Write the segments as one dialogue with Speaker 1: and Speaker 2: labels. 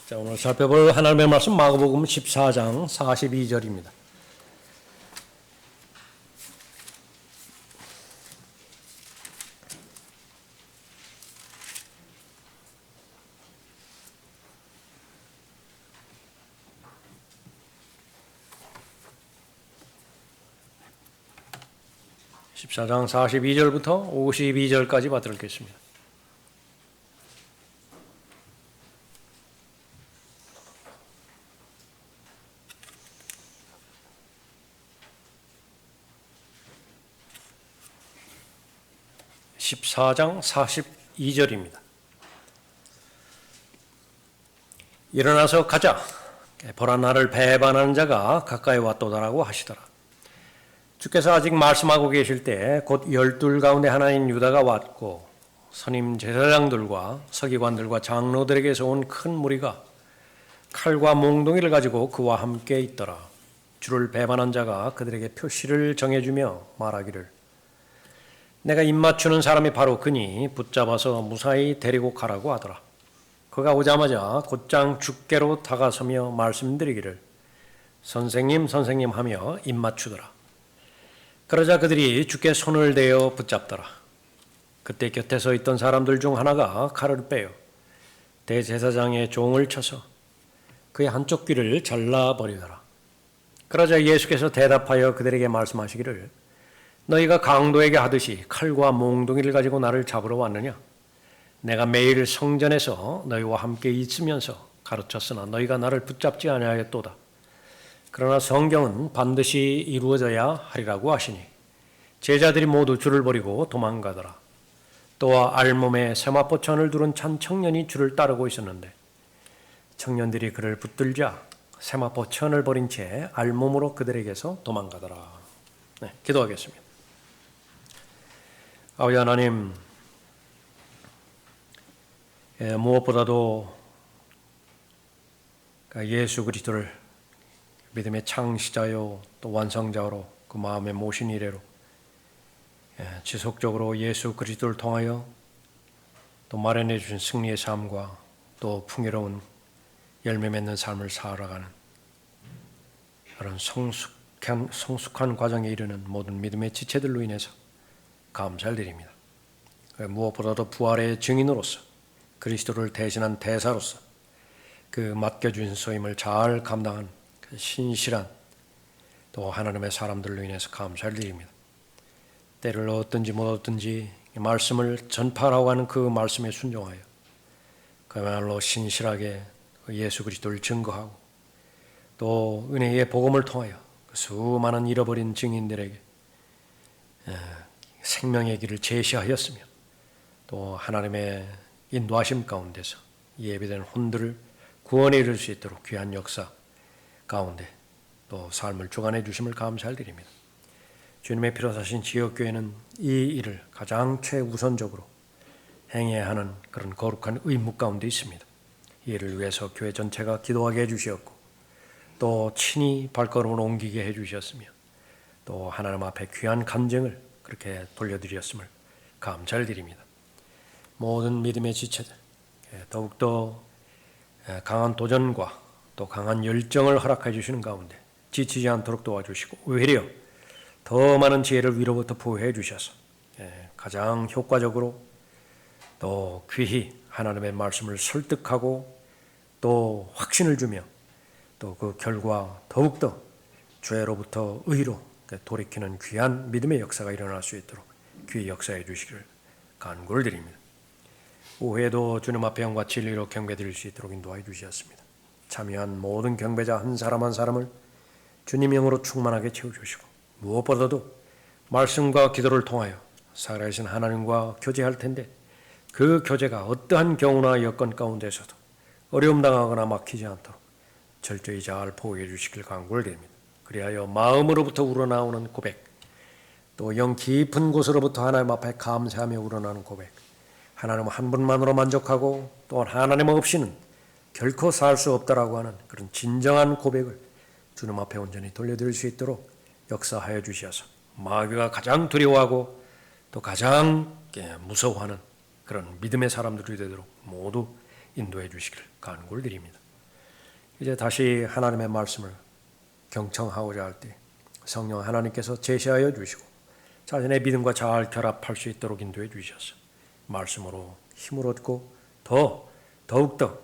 Speaker 1: 자, 오늘 살펴볼 하나님의 말씀 마가복음 14장 42절입니다. (14장 42절부터) (52절까지) 받들어 읽겠습니다. (14장 42절입니다) 일어나서 가자. 보라, 나를 배반하는 자가 가까이 왔도다라고 하시더라. 주께서 아직 말씀하고 계실 때 곧 12 가운데 하나인 유다가 왔고 선임 제사장들과 서기관들과 장로들에게서 온 큰 무리가 칼과 몽둥이를 가지고 그와 함께 있더라. 주를 배반한 자가 그들에게 표시를 정해주며 말하기를, 내가 입맞추는 사람이 바로 그니 붙잡아서 무사히 데리고 가라고 하더라. 그가 오자마자 곧장 주께로 다가서며 말씀드리기를, 선생님 선생님 하며 입맞추더라. 그러자 그들이 주께 손을 대어 붙잡더라. 그때 곁에 서 있던 사람들 중 하나가 칼을 빼어 대제사장의 종을 쳐서 그의 한쪽 귀를 잘라버리더라. 그러자 예수께서 대답하여 그들에게 말씀하시기를, 너희가 강도에게 하듯이 칼과 몽둥이를 가지고 나를 잡으러 왔느냐? 내가 매일 성전에서 너희와 함께 있으면서 가르쳤으나 너희가 나를 붙잡지 아니하였도다. 그러나 성경은 반드시 이루어져야 하리라고 하시니 제자들이 모두 줄을 버리고 도망가더라. 또한 알몸에 세마포천을 두른 찬 청년이 줄을 따르고 있었는데 청년들이 그를 붙들자 세마포천을 버린 채 알몸으로 그들에게서 도망가더라. 네, 기도하겠습니다. 아버지 하나님, 무엇보다도 예수 그리스도를 믿음의 창시자요 또 완성자로 그 마음에 모신 이래로 지속적으로 예수 그리스도를 통하여 또 마련해 주신 승리의 삶과 또 풍요로운 열매 맺는 삶을 살아가는 그런 성숙한 과정에 이르는 모든 믿음의 지체들로 인해서 감사를 드립니다. 무엇보다도 부활의 증인으로서 그리스도를 대신한 대사로서 그 맡겨준 소임을 잘 감당한 그 신실한 또 하나님의 사람들로 인해서 감사를 드립니다. 때를 얻든지 못 얻든지 말씀을 전파하고 하는 그 말씀에 순종하여 그야말로 신실하게 예수 그리스도를 증거하고 또 은혜의 복음을 통하여 그 수많은 잃어버린 증인들에게 생명의 길을 제시하였으며 또 하나님의 인도하심 가운데서 예비된 혼들을 구원에 이를 수 있도록 귀한 역사 가운데 또 삶을 주관해 주심을 감사를 드립니다. 주님의 피로 사신 지역교회는 이 일을 가장 최우선적으로 행해야 하는 그런 거룩한 의무 가운데 있습니다. 이 일을 위해서 교회 전체가 기도하게 해주셨고 또 친히 발걸음을 옮기게 해주셨으며 또 하나님 앞에 귀한 간증을 그렇게 돌려드렸음을 감사를 드립니다. 모든 믿음의 지체들 더욱더 강한 도전과 또 강한 열정을 허락해 주시는 가운데 지치지 않도록 도와주시고 오히려 더 많은 지혜를 위로부터 부어해 주셔서 가장 효과적으로 또 귀히 하나님의 말씀을 설득하고 또 확신을 주며 또 그 결과 더욱더 죄로부터 의로 돌이키는 귀한 믿음의 역사가 일어날 수 있도록 귀히 역사해 주시기를 간구를 드립니다. 오후에도 주님 앞에 영과 진리로 경배드릴 수 있도록 인도하여 주셨습니다. 참여한 모든 경배자 한 사람 한 사람을 주님 영으로 충만하게 채워주시고 무엇보다도 말씀과 기도를 통하여 살아계신 하나님과 교제할 텐데 그 교제가 어떠한 경우나 여건 가운데서도 어려움 당하거나 막히지 않도록 철저히 잘 보호해 주시길 간구를 드립니다. 그리하여 마음으로부터 우러나오는 고백, 또 영 깊은 곳으로부터 하나님 앞에 감사하며 우러나오는 고백, 하나님 한 분만으로 만족하고 또 하나님 없이는 결코 살 수 없다라고 하는 그런 진정한 고백을 주님 앞에 온전히 돌려드릴 수 있도록 역사하여 주셔서 마귀가 가장 두려워하고 또 가장 무서워하는 그런 믿음의 사람들이 되도록 모두 인도해 주시기를 간구를 드립니다. 이제 다시 하나님의 말씀을 경청하고자 할 때 성령 하나님께서 제시하여 주시고 자신의 믿음과 잘 결합할 수 있도록 인도해 주셔서 말씀으로 힘을 얻고 더욱더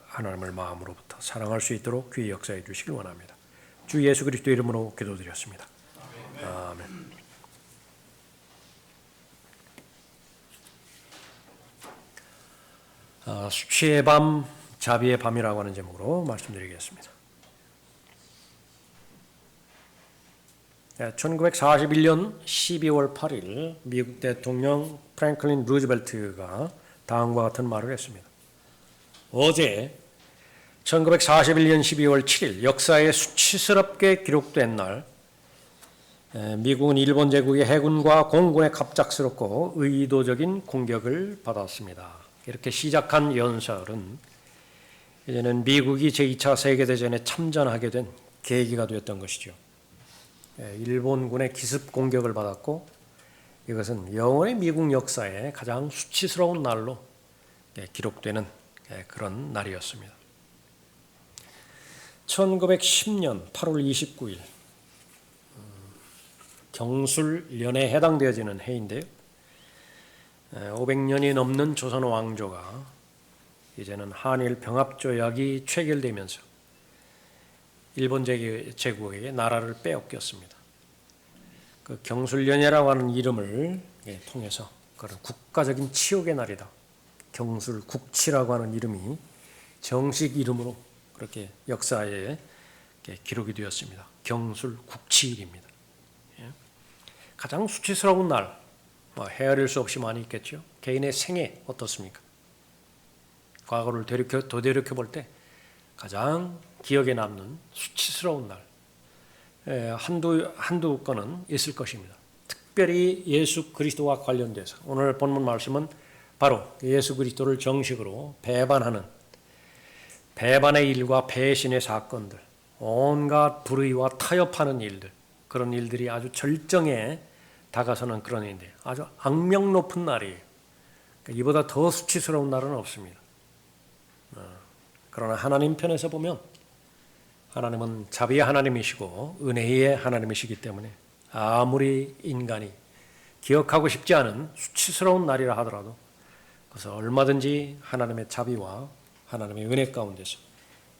Speaker 1: 하나님을 마음으로부터 사랑할 수 있도록 귀히 역사해 주시길 원합니다. 주 예수 그리스도 이름으로 기도드렸습니다. 아멘. 수치의 밤, 자비의 밤이라고 하는 제목으로 말씀드리겠습니다. 1941년 12월 8일 미국 대통령 프랭클린 루즈벨트가 다음과 같은 말을 했습니다. 어제 1941년 12월 7일 역사에 수치스럽게 기록된 날 미국은 일본 제국의 해군과 공군의 갑작스럽고 의도적인 공격을 받았습니다. 이렇게 시작한 연설은 이제는 미국이 제2차 세계대전에 참전하게 된 계기가 되었던 것이죠. 일본군의 기습 공격을 받았고 이것은 영원히 미국 역사의 가장 수치스러운 날로 기록되는 그런 날이었습니다. 1910년 8월 29일 경술련에 해당되어지는 해인데요. 500년이 넘는 조선 왕조가 이제는 한일 병합조약이 체결되면서 일본 제국에게 나라를 빼앗겼습니다. 그 경술련회라고 하는 이름을 통해서 그런 국가적인 치욕의 날이다. 경술국치라고 하는 이름이 정식 이름으로 그렇게 역사에 기록이 되었습니다. 경술국치일입니다. 가장 수치스러운 날, 헤아릴 수 없이 많이 있겠죠. 개인의 생애 어떻습니까? 과거를 되돌이켜 볼 때 가장 기억에 남는 수치스러운 날 한두 건은 있을 것입니다. 특별히 예수 그리스도와 관련돼서 오늘 본문 말씀은 바로 예수 그리스도를 정식으로 배반하는 배반의 일과 배신의 사건들, 온갖 불의와 타협하는 일들, 그런 일들이 아주 절정에 다가서는 그런 일인데 아주 악명 높은 날이에요. 이보다 더 수치스러운 날은 없습니다. 그러나 하나님 편에서 보면 하나님은 자비의 하나님이시고 은혜의 하나님이시기 때문에 아무리 인간이 기억하고 싶지 않은 수치스러운 날이라 하더라도 그래서 얼마든지 하나님의 자비와 하나님의 은혜 가운데서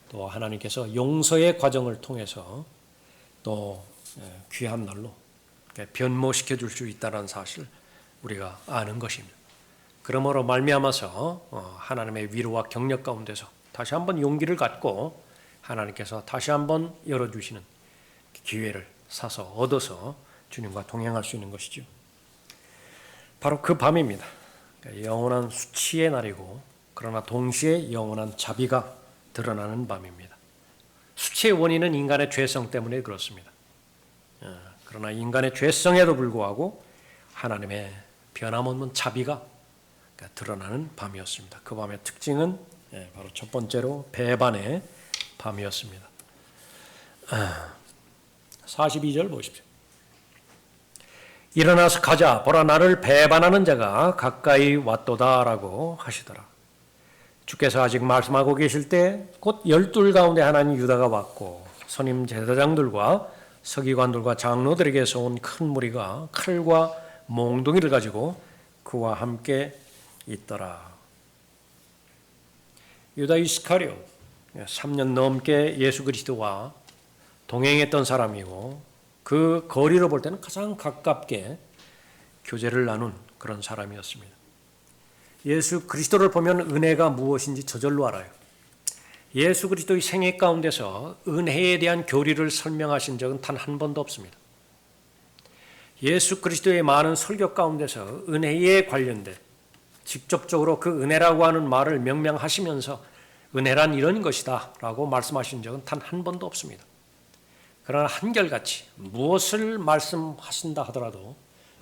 Speaker 1: 또 하나님께서 용서의 과정을 통해서 또 귀한 날로 변모시켜 줄 수 있다는 사실을 우리가 아는 것입니다. 그러므로 말미암아서 하나님의 위로와 격려 가운데서 다시 한번 용기를 갖고 하나님께서 다시 한번 열어주시는 기회를 사서 얻어서 주님과 동행할 수 있는 것이죠. 바로 그 밤입니다. 영원한 수치의 날이고 그러나 동시에 영원한 자비가 드러나는 밤입니다. 수치의 원인은 인간의 죄성 때문에 그렇습니다. 그러나 인간의 죄성에도 불구하고 하나님의 변함없는 자비가 드러나는 밤이었습니다. 그 밤의 특징은 바로 첫 번째로 배반의 밤이었습니다. 42절 보십시오. 일어나서 가자, 보라 나를 배반하는 자가 가까이 왔도다라고 하시더라. 주께서 아직 말씀하고 계실 때 곧 12 가운데 하나는 유다가 왔고 선임 제사장들과 서기관들과 장로들에게서 온 큰 무리가 칼과 몽둥이를 가지고 그와 함께 있더라. 유다 이스카리오 3년 넘게 예수 그리스도와 동행했던 사람이고 그 거리로 볼 때는 가장 가깝게 교제를 나눈 그런 사람이었습니다. 예수 그리스도를 보면 은혜가 무엇인지 저절로 알아요. 예수 그리스도의 생애 가운데서 은혜에 대한 교리를 설명하신 적은 단 한 번도 없습니다. 예수 그리스도의 많은 설교 가운데서 은혜에 관련된 직접적으로 그 은혜라고 하는 말을 명명하시면서 은혜란 이런 것이다 라고 말씀하신 적은 단 한 번도 없습니다. 그러나 한결같이 무엇을 말씀하신다 하더라도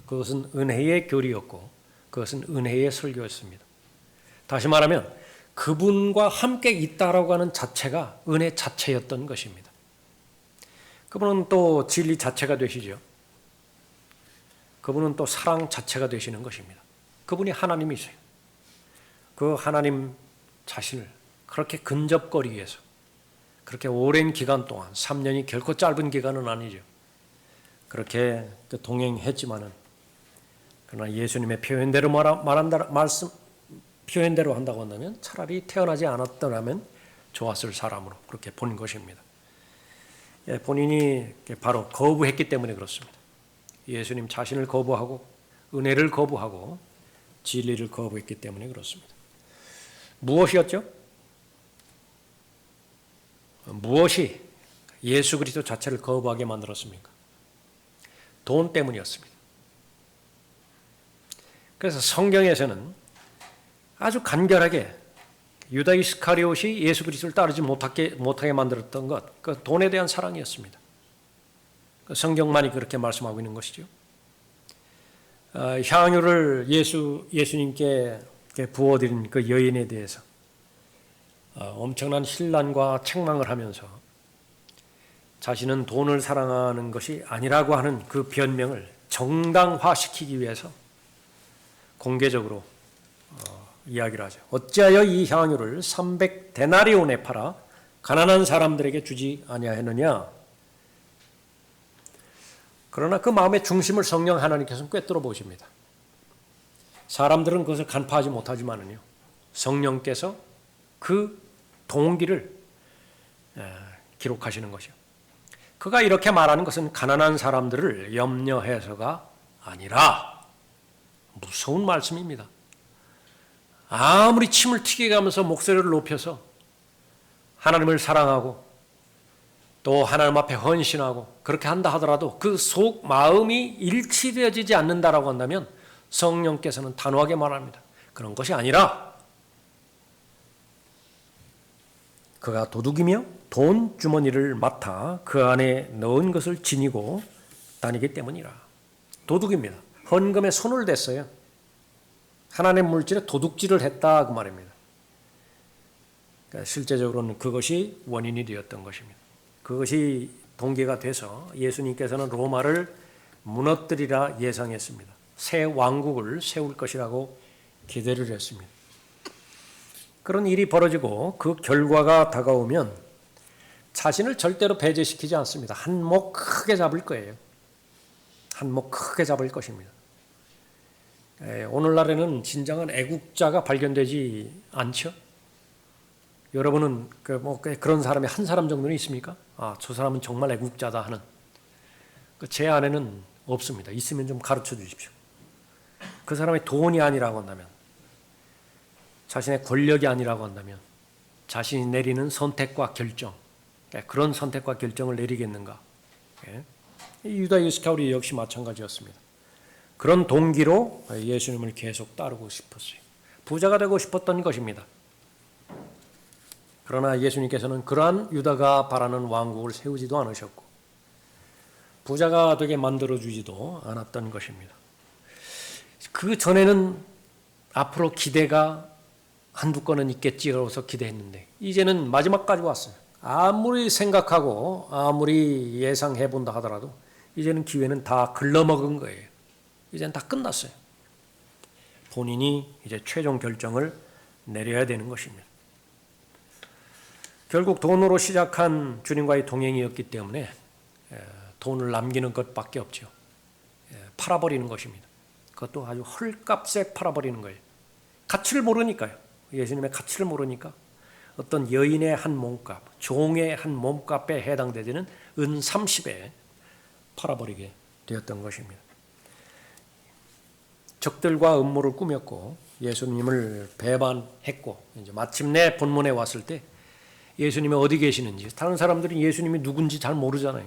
Speaker 1: 그것은 은혜의 교리였고 그것은 은혜의 설교였습니다. 다시 말하면 그분과 함께 있다라고 하는 자체가 은혜 자체였던 것입니다. 그분은 또 진리 자체가 되시죠. 그분은 또 사랑 자체가 되시는 것입니다. 그분이 하나님이세요. 그 하나님 자신을 그렇게 근접거리기 위해서 그렇게 오랜 기간 동안 3년이 결코 짧은 기간은 아니죠. 그렇게 동행했지만은 그러나 예수님의 표현대로 표현대로 한다고 한다면 차라리 태어나지 않았더라면 좋았을 사람으로 그렇게 본 것입니다. 본인이 바로 거부했기 때문에 그렇습니다. 예수님 자신을 거부하고 은혜를 거부하고 진리를 거부했기 때문에 그렇습니다. 무엇이었죠? 무엇이 예수 그리스도 자체를 거부하게 만들었습니까? 돈 때문이었습니다. 그래서 성경에서는 아주 간결하게 유다 이스카리옷이 예수 그리스도를 따르지 못하게 만들었던 것, 그 돈에 대한 사랑이었습니다. 성경만이 그렇게 말씀하고 있는 것이죠. 향유를 예수님께 부어드린 그 여인에 대해서 엄청난 신란과 책망을 하면서 자신은 돈을 사랑하는 것이 아니라고 하는 그 변명을 정당화시키기 위해서 공개적으로 이야기를 하죠. 어찌하여 이 향유를 300데나리온에 팔아 가난한 사람들에게 주지 아니하였느냐. 그러나 그 마음의 중심을 성령 하나님께서는 꿰뚫어 보십니다. 사람들은 그것을 간파하지 못하지만은요, 성령께서 그 동기를 기록하시는 것이요. 그가 이렇게 말하는 것은 가난한 사람들을 염려해서가 아니라, 무서운 말씀입니다. 아무리 침을 튀겨가면서 목소리를 높여서 하나님을 사랑하고 또 하나님 앞에 헌신하고 그렇게 한다 하더라도 그 속 마음이 일치되어지지 않는다라고 한다면 성령께서는 단호하게 말합니다. 그런 것이 아니라 그가 도둑이며 돈 주머니를 맡아 그 안에 넣은 것을 지니고 다니기 때문이라. 도둑입니다. 헌금에 손을 댔어요. 하나님의 물질에 도둑질을 했다 그 말입니다. 그러니까 실제적으로는 그것이 원인이 되었던 것입니다. 그것이 동기가 돼서 예수님께서는 로마를 무너뜨리라 예상했습니다. 새 왕국을 세울 것이라고 기대를 했습니다. 그런 일이 벌어지고 그 결과가 다가오면 자신을 절대로 배제시키지 않습니다. 한 몫 크게 잡을 거예요. 한 몫 크게 잡을 것입니다. 오늘날에는 진정한 애국자가 발견되지 않죠? 여러분은 그런 사람이 한 사람 정도는 있습니까? 저 사람은 정말 애국자다 하는. 제 안에는 없습니다. 있으면 좀 가르쳐 주십시오. 그 사람의 돈이 아니라고 한다면, 자신의 권력이 아니라고 한다면, 자신이 내리는 선택과 결정, 그런 선택과 결정을 내리겠는가? 유다 이스카리오 역시 마찬가지였습니다. 그런 동기로 예수님을 계속 따르고 싶었어요. 부자가 되고 싶었던 것입니다. 그러나 예수님께서는 그러한 유다가 바라는 왕국을 세우지도 않으셨고 부자가 되게 만들어주지도 않았던 것입니다. 그 전에는 앞으로 기대가 한두 건은 있겠지라고서 기대했는데 이제는 마지막까지 왔어요. 아무리 생각하고 아무리 예상해본다 하더라도 이제는 기회는 다 글러먹은 거예요. 이제는 다 끝났어요. 본인이 이제 최종 결정을 내려야 되는 것입니다. 결국 돈으로 시작한 주님과의 동행이었기 때문에 돈을 남기는 것밖에 없죠. 팔아버리는 것입니다. 그것도 아주 헐값에 팔아버리는 거예요. 가치를 모르니까요. 예수님의 가치를 모르니까 어떤 여인의 한 몸값, 종의 한 몸값에 해당되는 은 30에 팔아버리게 되었던 것입니다. 적들과 음모를 꾸몄고 예수님을 배반했고 이제 마침내 본문에 왔을 때 예수님이 어디 계시는지 다른 사람들은 예수님이 누군지 잘 모르잖아요.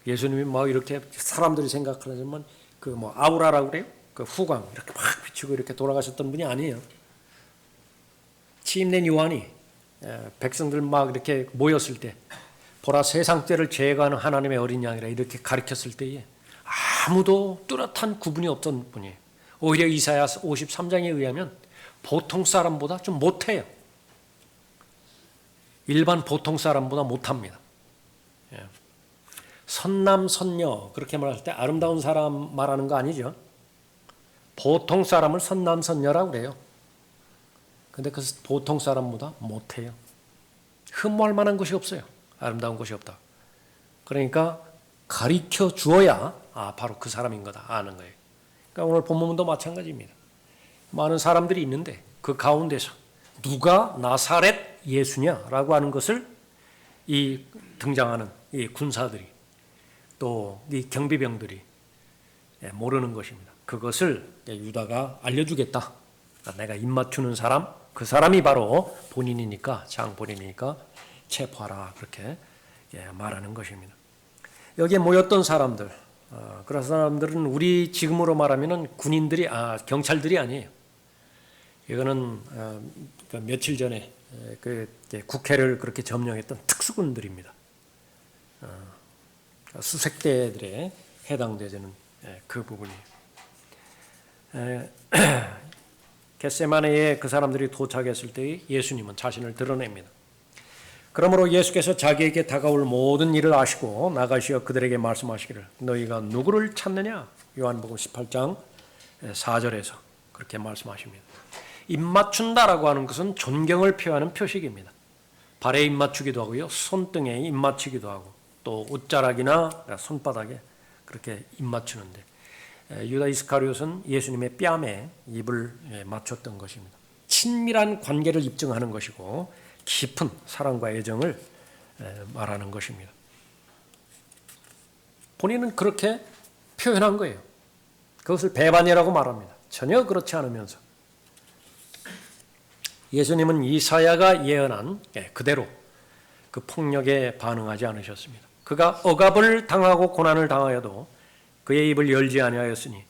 Speaker 1: 예수님이 막 이렇게 사람들이 생각하지만 그 아우라라고 그래요? 그 후광 이렇게 막 비추고 이렇게 돌아가셨던 분이 아니에요. 침례 요한이 백성들 막 이렇게 모였을 때 보라 세상 죄를 제거하는 하나님의 어린 양이라 이렇게 가르쳤을 때에 아무도 뚜렷한 구분이 없던 분이에요. 오히려 이사야 53장에 의하면 보통 사람보다 좀 못해요. 일반 보통 사람보다 못합니다. 선남 선녀 그렇게 말할 때 아름다운 사람 말하는 거 아니죠. 보통 사람을 선남 선녀라고 그래요. 근데 그 보통 사람보다 못해요. 흠모할 만한 것이 없어요. 아름다운 것이 없다. 그러니까 가리켜 주어야 바로 그 사람인 거다 아는 거예요. 그러니까 오늘 본문도 마찬가지입니다. 많은 사람들이 있는데 그 가운데서 누가 나사렛 예수냐라고 하는 것을 이 등장하는 이 군사들이 또 이 경비병들이 모르는 것입니다. 그것을 유다가 알려주겠다. 내가 입맞추는 사람, 그 사람이 바로 본인이니까, 장본인이니까 체포하라 그렇게 말하는 것입니다. 여기에 모였던 사람들, 그런 사람들은 우리 지금으로 말하면 군인들이 경찰들이 아니에요. 이거는 며칠 전에 그 국회를 그렇게 점령했던 특수군들입니다. 수색대들에 해당되는 그 부분이에요. 겟세마네에 그 사람들이 도착했을 때 예수님은 자신을 드러냅니다. 그러므로 예수께서 자기에게 다가올 모든 일을 아시고 나가시어 그들에게 말씀하시기를 너희가 누구를 찾느냐? 요한복음 18장 4절에서 그렇게 말씀하십니다. 입맞춘다라고 하는 것은 존경을 표하는 표식입니다. 발에 입맞추기도 하고요. 손등에 입맞추기도 하고 또 옷자락이나 손바닥에 그렇게 입맞추는데 유다 이스카리옷은 예수님의 뺨에 입을 맞췄던 것입니다. 친밀한 관계를 입증하는 것이고 깊은 사랑과 애정을 말하는 것입니다. 본인은 그렇게 표현한 거예요. 그것을 배반이라고 말합니다. 전혀 그렇지 않으면서 예수님은 이사야가 예언한 그대로 그 폭력에 반응하지 않으셨습니다. 그가 억압을 당하고 고난을 당하여도 그의 입을 열지 아니하였으니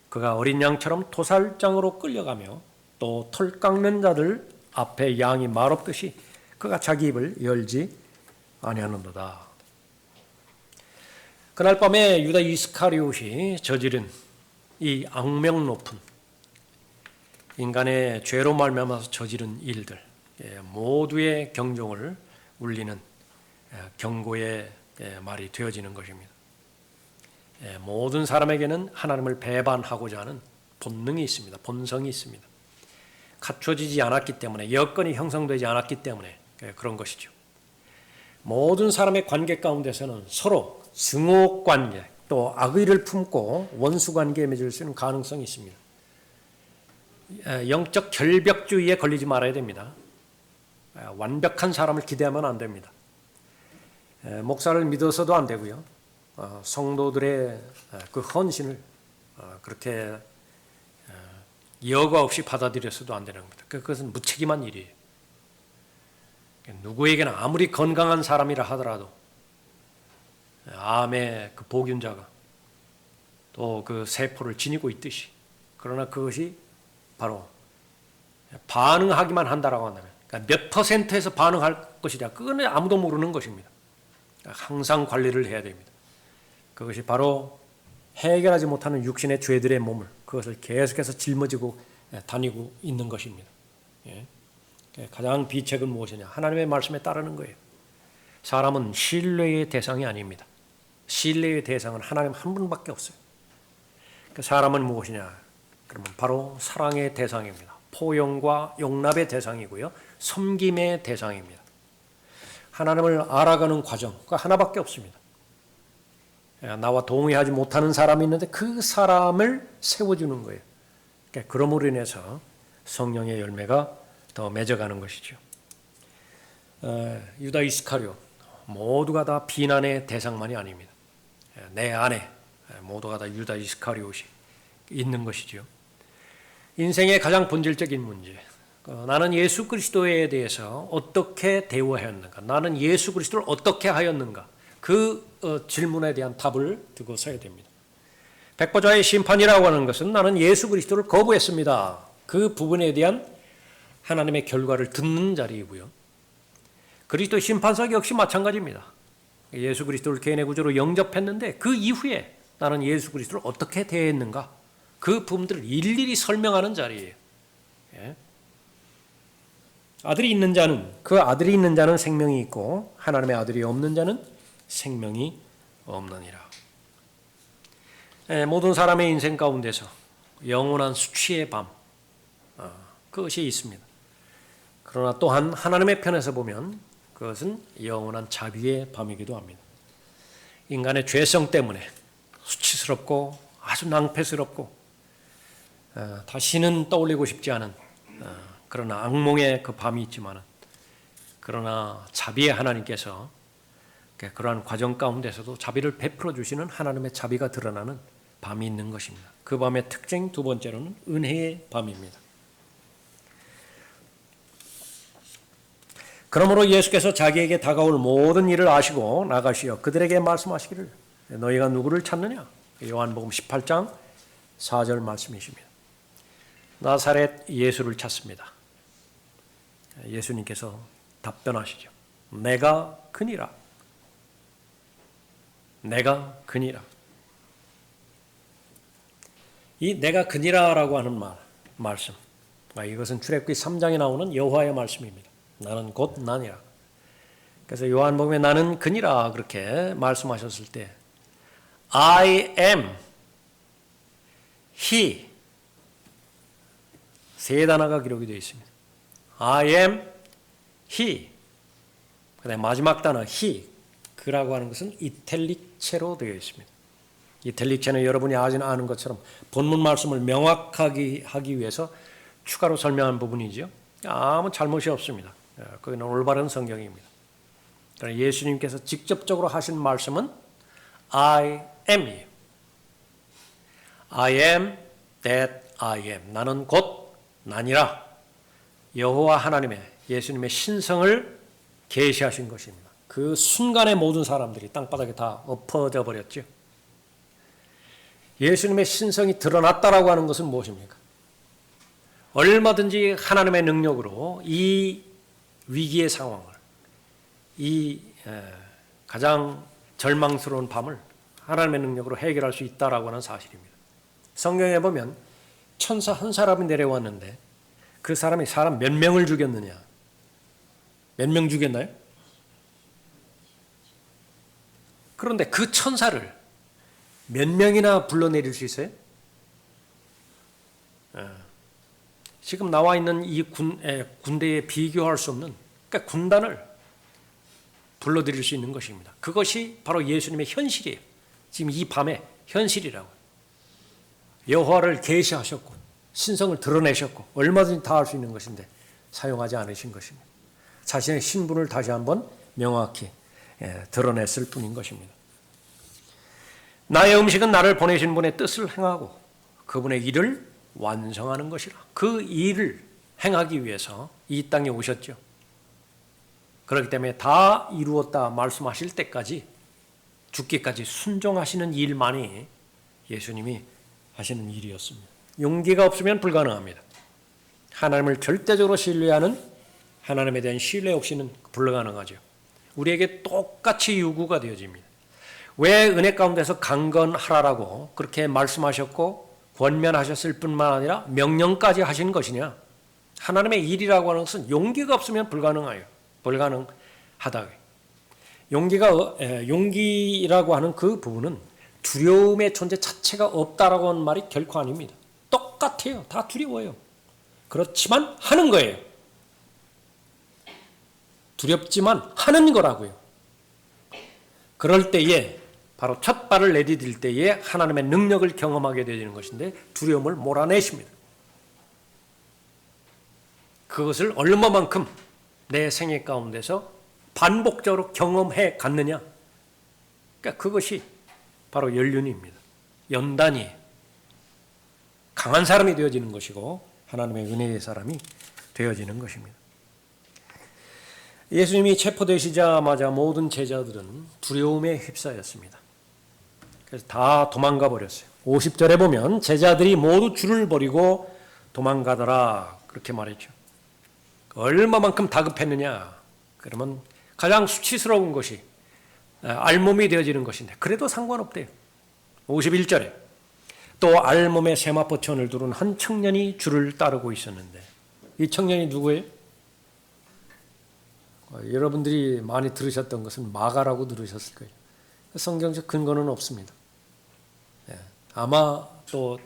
Speaker 1: 그가 어린 양처럼 도살장으로 끌려가며 또 털 깎는 자들 앞에 양이 말없듯이 그가 자기 입을 열지 아니하는도다. 그날 밤에 유다 이스카리옷이 저지른 이 악명 높은 인간의 죄로 말미암아서 저지른 일들 모두의 경종을 울리는 경고의 말이 되어지는 것입니다. 모든 사람에게는 하나님을 배반하고자 하는 본능이 있습니다. 본성이 있습니다. 갖춰지지 않았기 때문에 여건이 형성되지 않았기 때문에 그런 것이죠. 모든 사람의 관계 가운데서는 서로 증오관계 또 악의를 품고 원수관계에 맺을 수 있는 가능성이 있습니다. 영적 결벽주의에 걸리지 말아야 됩니다. 완벽한 사람을 기대하면 안 됩니다. 목사를 믿어서도 안 되고요. 성도들의 그 헌신을 그렇게 여과 없이 받아들여서도 안 되는 겁니다. 그것은 무책임한 일이에요. 누구에게나 아무리 건강한 사람이라 하더라도 암의 그 보균자가 또 그 세포를 지니고 있듯이 그러나 그것이 바로 반응하기만 한다라고 한다면 그러니까 몇 퍼센트에서 반응할 것이냐 그건 아무도 모르는 것입니다. 항상 관리를 해야 됩니다. 그것이 바로 해결하지 못하는 육신의 죄들의 몸을 그것을 계속해서 짊어지고 다니고 있는 것입니다. 가장 비책은 무엇이냐? 하나님의 말씀에 따르는 거예요. 사람은 신뢰의 대상이 아닙니다. 신뢰의 대상은 하나님 한 분밖에 없어요. 사람은 무엇이냐? 그러면 바로 사랑의 대상입니다. 포용과 용납의 대상이고요. 섬김의 대상입니다. 하나님을 알아가는 과정가 하나밖에 없습니다. 나와 동의하지 못하는 사람이 있는데 그 사람을 세워주는 거예요. 그러므로 인해서 성령의 열매가 더 맺어가는 것이죠. 유다 이스카리옷 모두가 다 비난의 대상만이 아닙니다. 내 안에 모두가 다 유다 이스카리옷이 있는 것이죠. 인생의 가장 본질적인 문제, 나는 예수 그리스도에 대해서 어떻게 대우하였는가, 나는 예수 그리스도를 어떻게 하였는가, 그 질문에 대한 답을 두고 서야 됩니다. 백보자의 심판이라고 하는 것은 나는 예수 그리스도를 거부했습니다. 그 부분에 대한 하나님의 결과를 듣는 자리이고요. 그리스도 심판석 역시 마찬가지입니다. 예수 그리스도를 개인의 구조로 영접했는데 그 이후에 나는 예수 그리스도를 어떻게 대했는가, 그 부분들을 일일이 설명하는 자리예요. 아들이 있는 자는, 그 아들이 있는 자는 생명이 있고 하나님의 아들이 없는 자는 생명이 없느니라. 모든 사람의 인생 가운데서 영원한 수치의 밤, 그것이 있습니다. 그러나 또한 하나님의 편에서 보면 그 그것은 영원한 자비의 밤이기도 합니다. 인간의 죄성 때문에 수치스럽고 아주 낭패스럽고 다시는 떠올리고 싶지 않은 그런 악몽의 그 밤이 있지만, 그러나 자비의 하나님께서 그러한 과정 가운데서도 자비를 베풀어 주시는 하나님의 자비가 드러나는 밤이 있는 것입니다. 그 밤의 특징 두 번째로는 은혜의 밤입니다. 그러므로 예수께서 자기에게 다가올 모든 일을 아시고 나가시어 그들에게 말씀하시기를 너희가 누구를 찾느냐? 요한복음 18장 4절 말씀이십니다. 나사렛 예수를 찾습니다. 예수님께서 답변하시죠. 내가 그니라. 내가 그니라. 이 내가 그니라라고 하는 말씀, 이것은 출애굽기 3장에 나오는 여호와의 말씀입니다. 나는 곧 나니라. 그래서 요한복음에 나는 그니라 그렇게 말씀하셨을 때 I am, he 세 단어가 기록이 되어 있습니다. I am, he. 그다음에 마지막 단어 he, 그라고 하는 것은 이탈릭체로 되어 있습니다. 이탈릭체는 여러분이 아는 것처럼 본문 말씀을 명확하게 하기 위해서 추가로 설명한 부분이죠. 아무 잘못이 없습니다. 그건 올바른 성경입니다. 그러나 예수님께서 직접적으로 하신 말씀은 I am이에요. I am that I am. 나는 곧 나니라. 여호와 하나님의 예수님의 신성을 계시하신 것입니다. 그 순간에 모든 사람들이 땅바닥에 다 엎어져 버렸죠. 예수님의 신성이 드러났다라고 하는 것은 무엇입니까? 얼마든지 하나님의 능력으로 이 위기의 상황을, 이 가장 절망스러운 밤을 하나님의 능력으로 해결할 수 있다라고 하는 사실입니다. 성경에 보면 천사 한 사람이 내려왔는데 그 사람이 사람 몇 명을 죽였느냐? 몇 명 죽였나요? 그런데 그 천사를 몇 명이나 불러내릴 수 있어요? 지금 나와 있는 이 군대에 비교할 수 없는, 그러니까 군단을 불러들일 수 있는 것입니다. 그것이 바로 예수님의 현실이에요. 지금 이 밤의 현실이라고. 여호와를 계시하셨고 신성을 드러내셨고 얼마든지 다 할 수 있는 것인데 사용하지 않으신 것입니다. 자신의 신분을 다시 한번 명확히 드러냈을 뿐인 것입니다. 나의 음식은 나를 보내신 분의 뜻을 행하고 그분의 일을 완성하는 것이라. 그 일을 행하기 위해서 이 땅에 오셨죠. 그렇기 때문에 다 이루었다 말씀하실 때까지, 죽기까지 순종하시는 일만이 예수님이 하시는 일이었습니다. 용기가 없으면 불가능합니다. 하나님을 절대적으로 신뢰하는 하나님에 대한 신뢰 없이는 불가능하죠. 우리에게 똑같이 요구가 되어집니다. 왜 은혜 가운데서 강건하라라고 그렇게 말씀하셨고 권면하셨을 뿐만 아니라 명령까지 하신 것이냐? 하나님의 일이라고 하는 것은 용기가 없으면 불가능하다. 용기라고 하는 그 부분은 두려움의 존재 자체가 없다라고 하는 말이 결코 아닙니다. 똑같아요. 다 두려워요. 그렇지만 하는 거예요. 두렵지만 하는 거라고요. 그럴 때에 바로 첫 발을 내디딜 때에 하나님의 능력을 경험하게 되는 것인데 두려움을 몰아내십니다. 그것을 얼마만큼 내 생애 가운데서 반복적으로 경험해 갔느냐. 그러니까 그것이 바로 연륜입니다. 연단이 강한 사람이 되어지는 것이고 하나님의 은혜의 사람이 되어지는 것입니다. 예수님이 체포되시자마자 모든 제자들은 두려움에 휩싸였습니다. 그래서 다 도망가 버렸어요. 50절에 보면 제자들이 모두 줄을 버리고 도망가더라 그렇게 말했죠. 얼마만큼 다급했느냐? 그러면 가장 수치스러운 것이 알몸이 되어지는 것인데 그래도 상관없대요. 51절에 또 알몸에 세마포천을 두른 한 청년이 줄을 따르고 있었는데 이 청년이 누구예요? 여러분들이 많이 들으셨던 것은 마가라고 들으셨을 거예요. 성경적 근거는 없습니다. 아마 또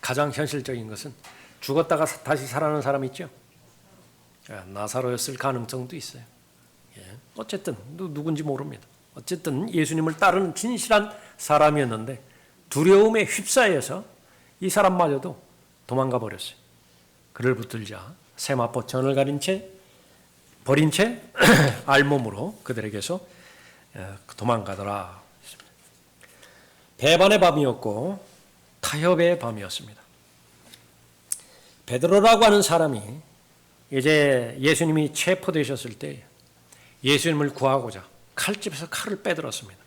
Speaker 1: 가장 현실적인 것은 죽었다가 다시 살아나는 사람 있죠. 나사로였을 가능성도 있어요. 어쨌든 누군지 모릅니다. 어쨌든 예수님을 따르는 진실한 사람이었는데 두려움에 휩싸여서 이 사람마저도 도망가 버렸어요. 그를 붙들자 세마포 전을 버린 채 알몸으로 그들에게서 도망가더라. 배반의 밤이었고 타협의 밤이었습니다. 베드로라고 하는 사람이 이제 예수님이 체포되셨을 때 예수님을 구하고자 칼집에서 칼을 빼들었습니다.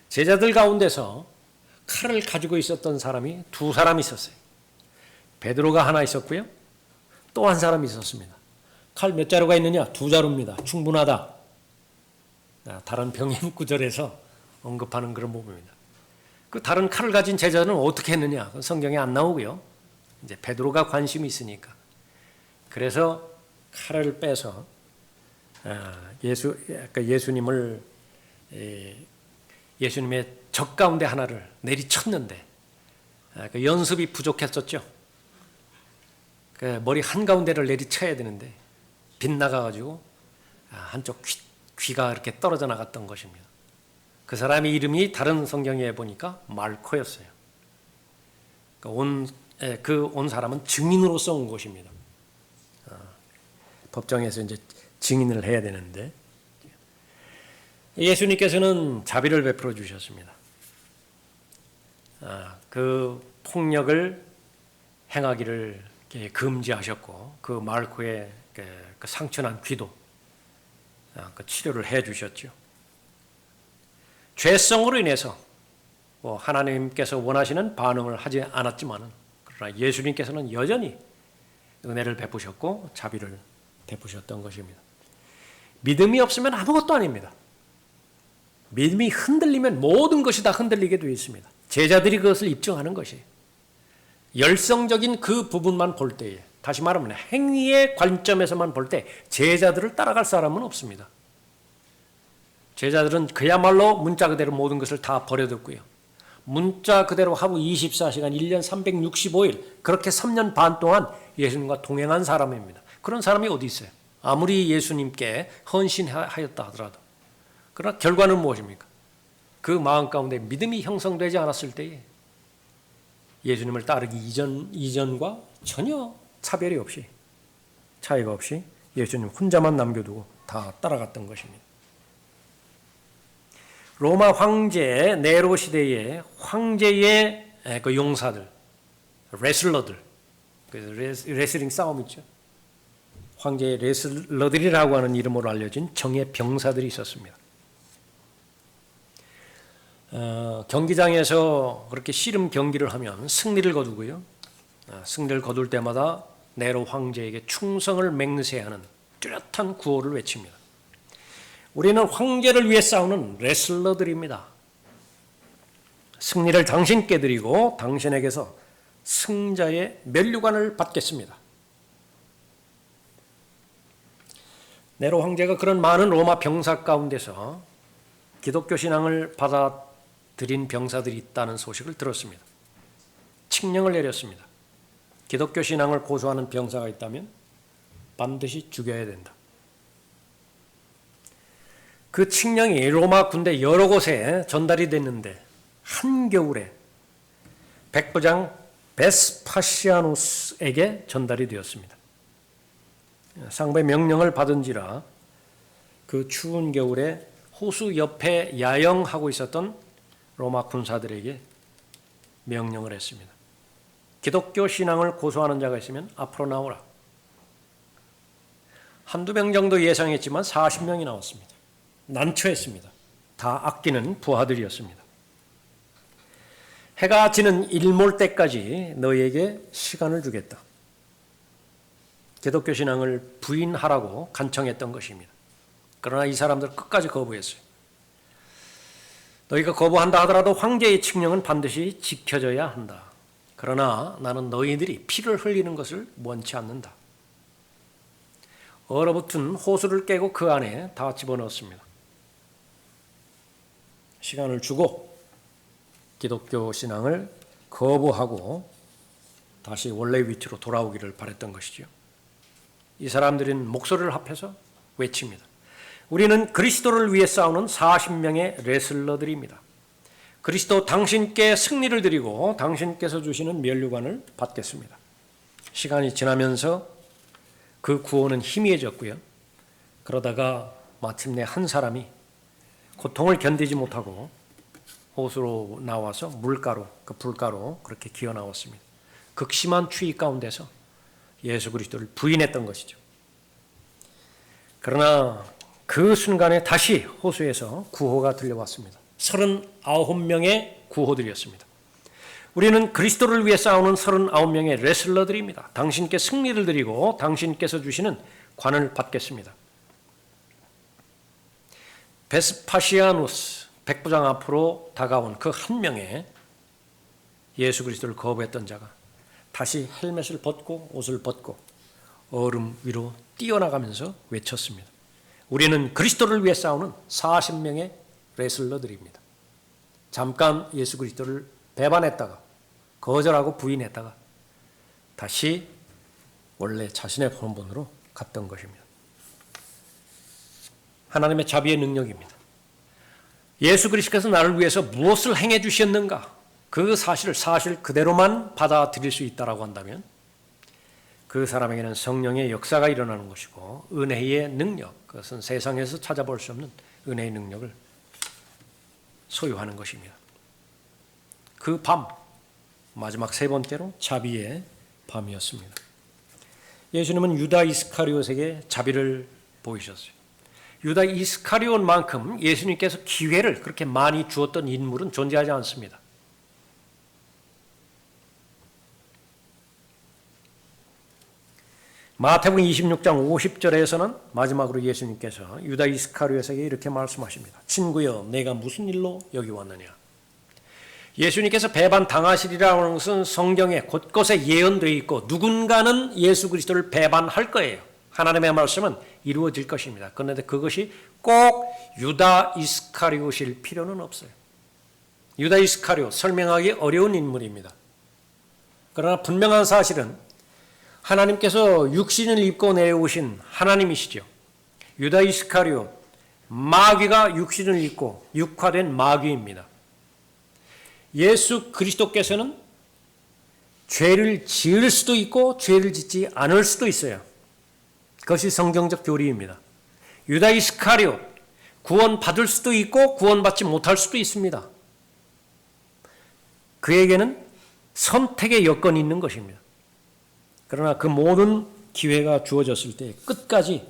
Speaker 1: 제자들 가운데서 칼을 가지고 있었던 사람이 두 사람이 있었어요. 베드로가 하나 있었고요. 또 한 사람이 있었습니다. 칼 몇 자루가 있느냐? 두 자루입니다. 충분하다. 다른 병임 구절에서 언급하는 그런 부분입니다. 그 다른 칼을 가진 제자는 어떻게 했느냐? 성경에 안 나오고요. 이제 베드로가 관심이 있으니까. 그래서 칼을 빼서 예수님의 적 가운데 하나를 내리쳤는데 그 연습이 부족했었죠. 그 머리 한가운데를 내리쳐야 되는데 빗나가가지고 한쪽 귀가 이렇게 떨어져 나갔던 것입니다. 그 사람의 이름이 다른 성경에 보니까 말코였어요. 온 사람은 증인으로서 온 것입니다. 법정에서 이제 증인을 해야 되는데 예수님께서는 자비를 베풀어 주셨습니다. 그 폭력을 행하기를 금지하셨고 그 말코의 그 상처난 귀도 그 치료를 해 주셨죠. 죄성으로 인해서 하나님께서 원하시는 반응을 하지 않았지만 그러나 예수님께서는 여전히 은혜를 베푸셨고 자비를 베푸셨던 것입니다. 믿음이 없으면 아무것도 아닙니다. 믿음이 흔들리면 모든 것이 다 흔들리게 되어 있습니다. 제자들이 그것을 입증하는 것이에요. 열성적인 그 부분만 볼 때에, 다시 말하면 행위의 관점에서만 볼 때 제자들을 따라갈 사람은 없습니다. 제자들은 그야말로 문자 그대로 모든 것을 다 버려뒀고요. 문자 그대로 하루 24시간 1년 365일 그렇게 3년 반 동안 예수님과 동행한 사람입니다. 그런 사람이 어디 있어요? 아무리 예수님께 헌신하였다 하더라도. 그러나 결과는 무엇입니까? 그 마음 가운데 믿음이 형성되지 않았을 때에 예수님을 따르기 이전과 전혀 차별이 없이 차이가 없이 예수님 혼자만 남겨두고 다 따라갔던 것입니다. 로마 황제 네로 시대의 황제의 그 용사들, 레슬러들, 레슬링 싸움 있죠. 황제의 레슬러들이라고 하는 이름으로 알려진 정예 병사들이 있었습니다. 경기장에서 그렇게 씨름 경기를 하면 승리를 거두고요. 승리를 거둘 때마다 네로 황제에게 충성을 맹세하는 뚜렷한 구호를 외칩니다. 우리는 황제를 위해 싸우는 레슬러들입니다. 승리를 당신께 드리고 당신에게서 승자의 면류관을 받겠습니다. 네로 황제가 그런 많은 로마 병사 가운데서 기독교 신앙을 받아들인 병사들이 있다는 소식을 들었습니다. 칙령을 내렸습니다. 기독교 신앙을 고수하는 병사가 있다면 반드시 죽여야 된다. 그 칙령이 로마 군대 여러 곳에 전달이 됐는데 한겨울에 백부장 베스파시아누스에게 전달이 되었습니다. 상부의 명령을 받은지라 그 추운 겨울에 호수 옆에 야영하고 있었던 로마 군사들에게 명령을 했습니다. 기독교 신앙을 고수하는 자가 있으면 앞으로 나오라. 한두 명 정도 예상했지만 40명이 나왔습니다. 난처했습니다. 다 아끼는 부하들이었습니다. 해가 지는 일몰 때까지 너희에게 시간을 주겠다. 기독교 신앙을 부인하라고 간청했던 것입니다. 그러나 이 사람들 끝까지 거부했어요. 너희가 거부한다 하더라도 황제의 칙령은 반드시 지켜져야 한다. 그러나 나는 너희들이 피를 흘리는 것을 원치 않는다. 얼어붙은 호수를 깨고 그 안에 다 집어넣었습니다. 시간을 주고 기독교 신앙을 거부하고 다시 원래 위치로 돌아오기를 바랬던 것이죠. 이 사람들은 목소리를 합해서 외칩니다. 우리는 그리스도를 위해 싸우는 40명의 레슬러들입니다. 그리스도 당신께 승리를 드리고 당신께서 주시는 면류관을 받겠습니다. 시간이 지나면서 그 구호는 희미해졌고요. 그러다가 마침내 한 사람이 고통을 견디지 못하고 호수로 나와서 물가로, 그 불가로 그렇게 기어 나왔습니다. 극심한 추위 가운데서 예수 그리스도를 부인했던 것이죠. 그러나 그 순간에 다시 호수에서 구호가 들려왔습니다. 39명의 구호들이었습니다. 우리는 그리스도를 위해 싸우는 39명의 레슬러들입니다. 당신께 승리를 드리고 당신께서 주시는 관을 받겠습니다. 베스파시아누스 백부장 앞으로 다가온 그 한 명의 예수 그리스도를 거부했던 자가 다시 헬멧을 벗고 옷을 벗고 얼음 위로 뛰어나가면서 외쳤습니다. 우리는 그리스도를 위해 싸우는 40명의 레슬러들입니다. 잠깐 예수 그리스도를 배반했다가 거절하고 부인했다가 다시 원래 자신의 본분으로 갔던 것입니다. 하나님의 자비의 능력입니다. 예수 그리스도께서 나를 위해서 무엇을 행해 주셨는가? 그 사실을 사실 그대로만 받아들일 수 있다고 한다면 그 사람에게는 성령의 역사가 일어나는 것이고 은혜의 능력, 그것은 세상에서 찾아볼 수 없는 은혜의 능력을 소유하는 것입니다. 그 밤, 마지막 세 번째로 자비의 밤이었습니다. 예수님은 유다 이스카리옷에게 자비를 보이셨어요. 유다 이스카리온만큼 예수님께서 기회를 그렇게 많이 주었던 인물은 존재하지 않습니다. 마태복음 26장 50절에서는 마지막으로 예수님께서 유다 이스카리온에게 이렇게 말씀하십니다. 친구여, 내가 무슨 일로 여기 왔느냐? 예수님께서 배반 당하시리라는 것은 성경에 곳곳에 예언되어 있고 누군가는 예수 그리스도를 배반할 거예요. 하나님의 말씀은 이루어질 것입니다. 그런데 그것이 꼭 유다 이스카리옷일 필요는 없어요. 유다 이스카리옷, 설명하기 어려운 인물입니다. 그러나 분명한 사실은 하나님께서 육신을 입고 내려오신 하나님이시죠. 유다 이스카리옷, 마귀가 육신을 입고 육화된 마귀입니다. 예수 그리스도께서는 죄를 지을 수도 있고 죄를 짓지 않을 수도 있어요. 그것이 성경적 교리입니다. 유다 이스카리옷, 구원받을 수도 있고 구원받지 못할 수도 있습니다. 그에게는 선택의 여건이 있는 것입니다. 그러나 그 모든 기회가 주어졌을 때 끝까지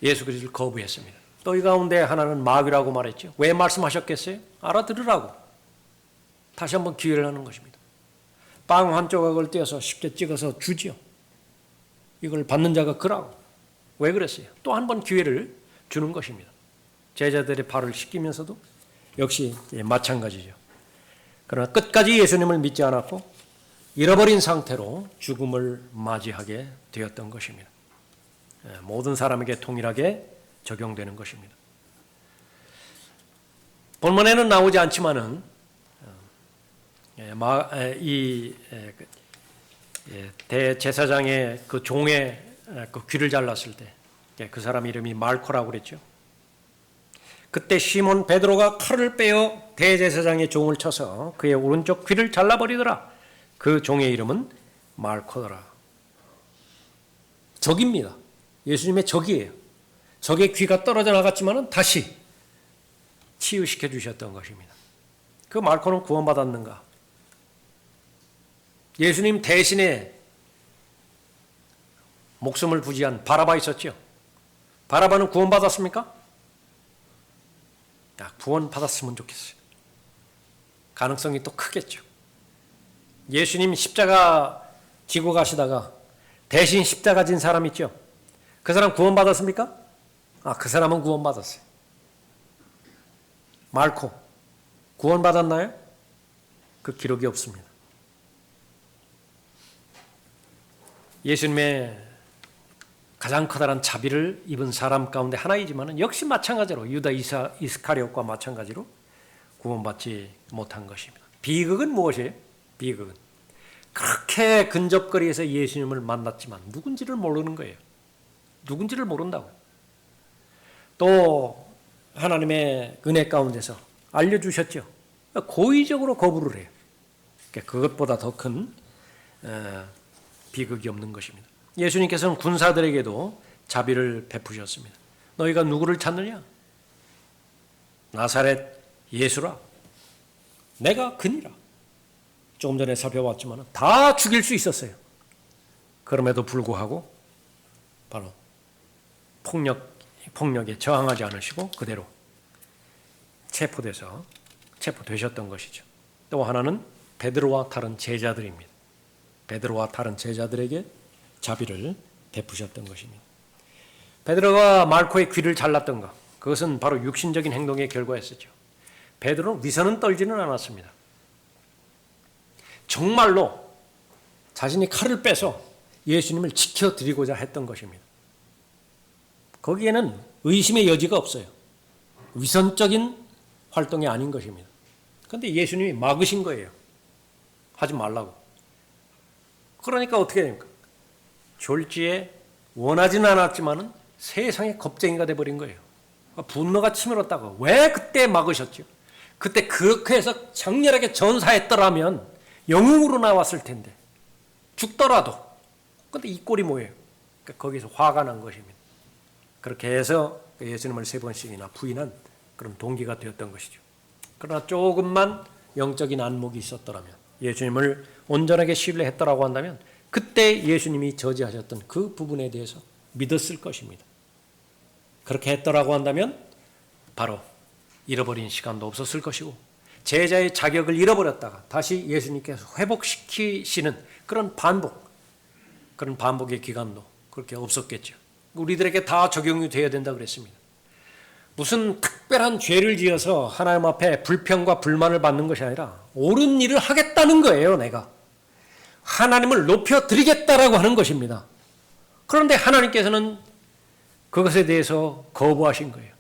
Speaker 1: 예수 그리스도를 거부했습니다. 또 이 가운데 하나는 마귀라고 말했죠. 왜 말씀하셨겠어요? 알아들으라고. 다시 한번 기회를 하는 것입니다. 빵 한 조각을 떼어서 쉽게 찍어서 주지요. 이걸 받는 자가 그라고. 왜 그랬어요? 또 한 번 기회를 주는 것입니다. 제자들의 발을 씻기면서도 역시 마찬가지죠. 그러나 끝까지 예수님을 믿지 않았고 잃어버린 상태로 죽음을 맞이하게 되었던 것입니다. 모든 사람에게 동일하게 적용되는 것입니다. 본문에는 나오지 않지만은 이 대제사장의 그 종의 그 귀를 잘랐을 때 그 사람 이름이 말코라고 그랬죠. 그때 시몬 베드로가 칼을 빼어 대제사장의 종을 쳐서 그의 오른쪽 귀를 잘라버리더라. 그 종의 이름은 말코더라. 적입니다. 예수님의 적이에요. 적의 귀가 떨어져 나갔지만 다시 치유시켜 주셨던 것입니다. 그 말코는 구원받았는가? 예수님 대신에 목숨을 부지한 바라바 있었죠. 바라바는 구원받았습니까? 구원받았으면 좋겠어요. 가능성이 또 크겠죠. 예수님 십자가 지고 가시다가 대신 십자가 진 사람 있죠. 그 사람 구원받았습니까? 그 사람은 구원받았어요. 말코 구원받았나요? 그 기록이 없습니다. 예수님의 가장 커다란 자비를 입은 사람 가운데 하나이지만 역시 마찬가지로 유다 이스카리ot과 마찬가지로 구원받지 못한 것입니다. 비극은 무엇이에요? 비극은 그렇게 근접거리에서 예수님을 만났지만 누군지를 모르는 거예요. 누군지를 모른다고. 또 하나님의 은혜 가운데서 알려주셨죠. 고의적으로 거부를 해요. 그것보다 더 큰 비극이 없는 것입니다. 예수님께서는 군사들에게도 자비를 베푸셨습니다. 너희가 누구를 찾느냐? 나사렛 예수라. 내가 그니라. 조금 전에 살펴봤지만 다 죽일 수 있었어요. 그럼에도 불구하고 바로 폭력에 저항하지 않으시고 그대로 체포되셨던 것이죠. 또 하나는 베드로와 다른 제자들입니다. 베드로와 다른 제자들에게 자비를 베푸셨던 것입니다. 베드로가 말코의 귀를 잘랐던 것, 그것은 바로 육신적인 행동의 결과였었죠. 베드로는 위선은 떨지는 않았습니다. 정말로 자신이 칼을 빼서 예수님을 지켜드리고자 했던 것입니다. 거기에는 의심의 여지가 없어요. 위선적인 활동이 아닌 것입니다. 그런데 예수님이 막으신 거예요. 하지 말라고. 그러니까 어떻게 됩니까? 졸지에 원하지는 않았지만은 세상의 겁쟁이가 돼버린 거예요. 분노가 치밀었다고. 왜 그때 막으셨죠? 그때 그렇게 해서 장렬하게 전사했더라면 영웅으로 나왔을 텐데 죽더라도. 그런데 이 꼴이 뭐예요? 그러니까 거기서 화가 난 것입니다. 그렇게 해서 예수님을 3번씩이나 부인한 그런 동기가 되었던 것이죠. 그러나 조금만 영적인 안목이 있었더라면, 예수님을 온전하게 신뢰했더라고 한다면 그때 예수님이 저지하셨던 그 부분에 대해서 믿었을 것입니다. 그렇게 했더라고 한다면 바로 잃어버린 시간도 없었을 것이고 제자의 자격을 잃어버렸다가 다시 예수님께서 회복시키시는 그런 반복의 기간도 그렇게 없었겠죠. 우리들에게 다 적용이 되어야 된다 그랬습니다. 무슨 특별한 죄를 지어서 하나님 앞에 불평과 불만을 받는 것이 아니라 옳은 일을 하겠다는 거예요. 내가 하나님을 높여드리겠다라고 하는 것입니다. 그런데 하나님께서는 그것에 대해서 거부하신 거예요.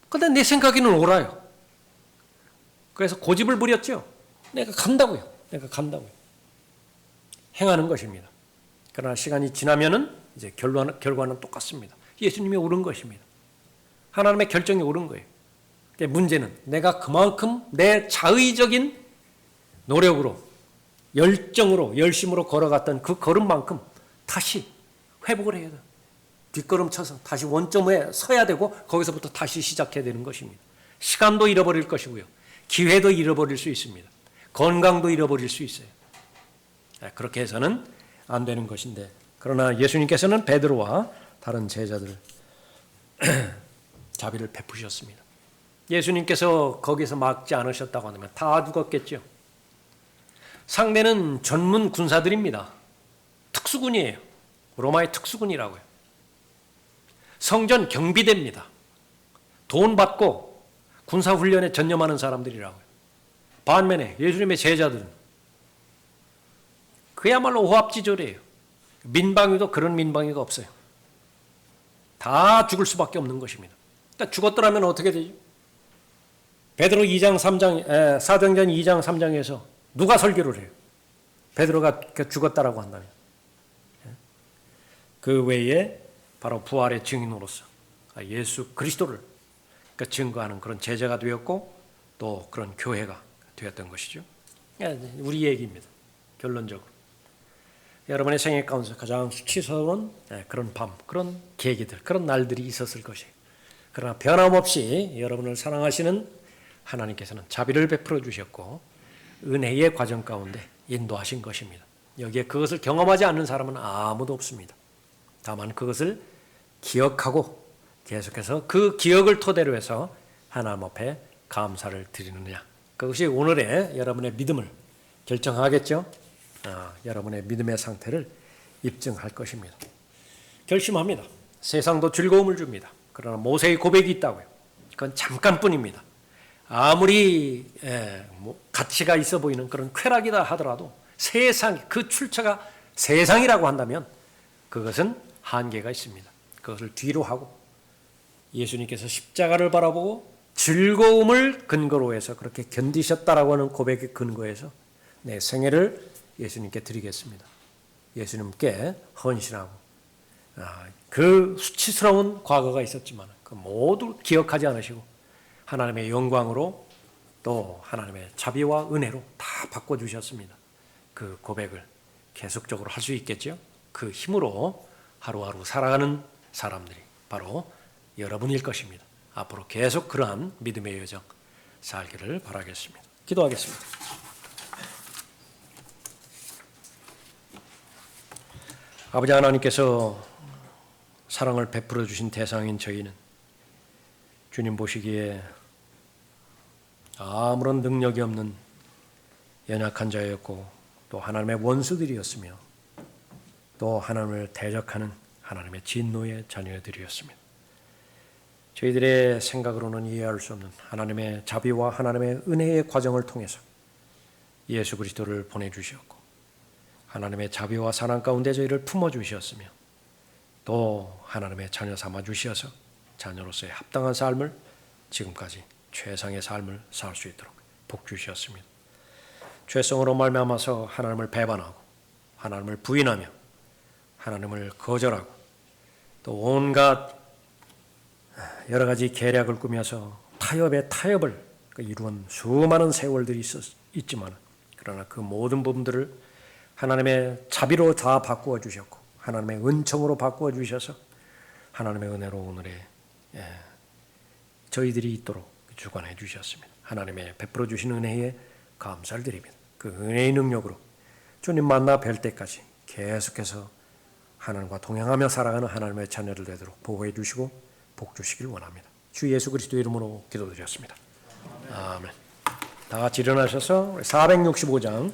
Speaker 1: 그런데 내 생각에는 옳아요. 그래서 고집을 부렸죠. 내가 간다고요. 행하는 것입니다. 그러나 시간이 지나면은 이제 결과는 똑같습니다. 예수님이 옳은 것입니다. 하나님의 결정이 옳은 거예요. 문제는 내가 그만큼 내 자의적인 노력으로, 열정으로, 열심으로 걸어갔던 그 걸음만큼 다시 회복을 해야 돼요. 뒷걸음 쳐서 다시 원점에 서야 되고 거기서부터 다시 시작해야 되는 것입니다. 시간도 잃어버릴 것이고요. 기회도 잃어버릴 수 있습니다. 건강도 잃어버릴 수 있어요. 그렇게 해서는 안 되는 것인데, 그러나 예수님께서는 베드로와 다른 제자들 자비를 베푸셨습니다. 예수님께서 거기서 막지 않으셨다고 하면 다 죽었겠죠. 상대는 전문 군사들입니다. 특수군이에요. 로마의 특수군이라고요. 성전 경비대입니다. 돈 받고 군사훈련에 전념하는 사람들이라고요. 반면에 예수님의 제자들은 그야말로 오합지졸이에요. 민방위도 그런 민방위가 없어요. 다 죽을 수밖에 없는 것입니다. 그러니까 죽었더라면 어떻게 되죠? 베드로 2장 3장, 사도행전 2장 3장에서 누가 설교를 해요? 베드로가 죽었다라고 한다면. 그 외에 바로 부활의 증인으로서 예수 그리스도를 증거하는 그런 제자가 되었고 또 그런 교회가 되었던 것이죠. 우리 얘기입니다. 결론적으로. 여러분의 생애 가운데서 가장 수치스러운 그런 밤, 그런 계기들, 그런 날들이 있었을 것이에요. 그러나 변함없이 여러분을 사랑하시는 하나님께서는 자비를 베풀어 주셨고 은혜의 과정 가운데 인도하신 것입니다. 여기에 그것을 경험하지 않는 사람은 아무도 없습니다. 다만 그것을 기억하고 계속해서 그 기억을 토대로 해서 하나님 앞에 감사를 드리느냐, 그것이 오늘의 여러분의 믿음을 결정하겠죠. 여러분의 믿음의 상태를 입증할 것입니다. 결심합니다. 세상도 즐거움을 줍니다. 그러나 모세의 고백이 있다고요. 그건 잠깐뿐입니다. 아무리 가치가 있어 보이는 그런 쾌락이다 하더라도 세상, 그 출처가 세상이라고 한다면 그것은 한계가 있습니다. 그것을 뒤로 하고 예수님께서 십자가를 바라보고 즐거움을 근거로 해서 그렇게 견디셨다라고 하는 고백의 근거에서 내 생애를 예수님께 드리겠습니다. 예수님께 헌신하고 그 수치스러운 과거가 있었지만 그 모두 기억하지 않으시고 하나님의 영광으로 또 하나님의 자비와 은혜로 다 바꿔주셨습니다. 그 고백을 계속적으로 할 수 있겠죠. 그 힘으로 하루하루 살아가는 사람들이 바로 여러분일 것입니다. 앞으로 계속 그러한 믿음의 여정 살기를 바라겠습니다. 기도하겠습니다. 아버지 하나님께서 사랑을 베풀어 주신 대상인 저희는 주님 보시기에 아무런 능력이 없는 연약한 자였고 또 하나님의 원수들이었으며 또 하나님을 대적하는 하나님의 진노의 자녀들이었습니다. 저희들의 생각으로는 이해할 수 없는 하나님의 자비와 하나님의 은혜의 과정을 통해서 예수 그리스도를 보내주셨고 하나님의 자비와 사랑 가운데 저희를 품어주셨으며 또 하나님의 자녀 삼아주셔서 자녀로서의 합당한 삶을 지금까지 최상의 삶을 살 수 있도록 복 주셨습니다. 죄성으로 말미암아서 하나님을 배반하고 하나님을 부인하며 하나님을 거절하고 또 온갖 여러 가지 계략을 꾸며서 타협의 타협을 이루은 수많은 세월들이 있지만 그러나 그 모든 부분들을 하나님의 자비로 다 바꾸어 주셨고 하나님의 은총으로 바꾸어 주셔서 하나님의 은혜로 오늘의 저희들이 있도록 주관해 주셨습니다. 하나님의 베풀어 주신 은혜에 감사를 드립니다. 그 은혜의 능력으로 주님 만나 뵐 때까지 계속해서 하나님과 동행하며 살아가는 하나님의 자녀들 되도록 보호해 주시고 복 주시길 원합니다. 주 예수 그리스도 이름으로 기도드렸습니다. 아멘. 다 같이 일어나셔서 465장